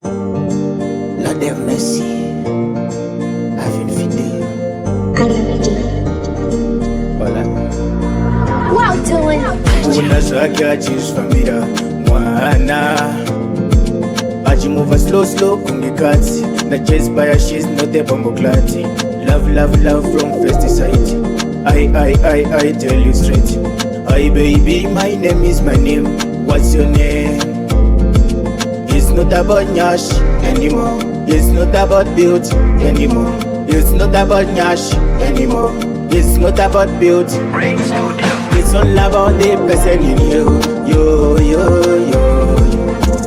Lord have mercy, Avion45. Hola. Wow, doing Una zwake achizvifambira mwana achimuva slow kungekatsi nachespire she's not a bomboclati. Love from first sight. I tell you straight. Hi baby, my name is my name. What's your name? It's not about nyash anymore. It's not about beauty anymore. It's not about nyash anymore. It's not about beauty. It's all about the person in you.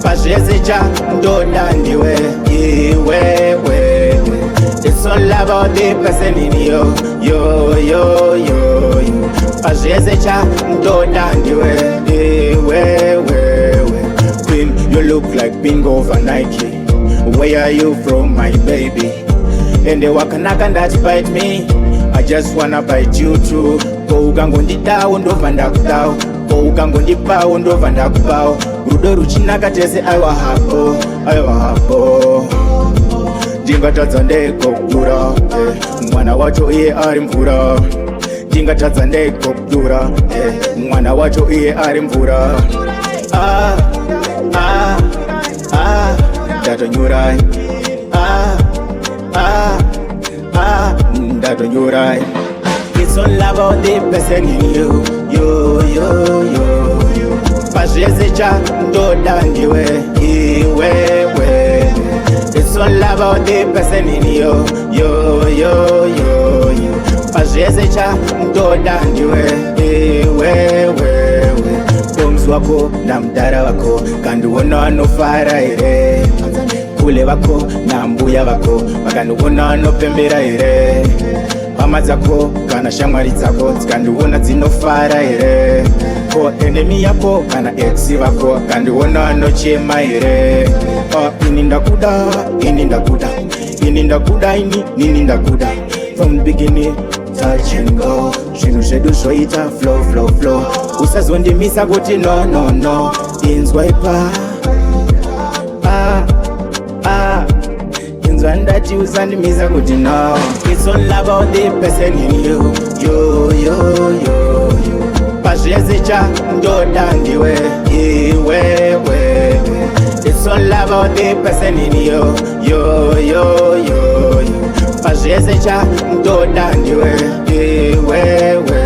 Pazhezecha ndoda ndiwe iwewe. It's all about the person in you. Pazhezecha ndoda ndiwe iwewe. Queen, you look like bingo over Nike. Where are you from, my baby? And the wakanaka that bite me, I just wanna bite you too. Ko ukangondida undova ndakudao, ko ukangondipa undova ndakupao. Rudo ruchinaka tese aiwa hapo. Ndingatadza ndekokura, mwana wacho iye ari mvura. Ndingatadza ndekokura, mwana wacho iye ari mvura. Ndatonyurai, ndatonyurai. It's all about the person in you. Pazhezecha ndoda ndiwe iwewe. It's all about the person in you. Pazhezecha ndoda ndiwe iwewe. Bombs wako na mdara wako kandiwona wanofara ere. Kule wako na mbuya wako wakandiwona wanopembera ere. Hama dzako kana shamwari dzako dzikandiwona dzinofara ere. Ko enemy yako kana ex vako kandiwona wanochema ere. Ini ndakuda from the beginning. Touch and go, zvinhu zvedu zvoita flow. Usazondimisa kuti no inzwaipa inzwa ndati usandimisa kuti no. It's all about the person in you. Pazhezecha ndoda ndiwe iwewe. It's all about the person in you. Pazhezecha ndoda ndiwe iwewe.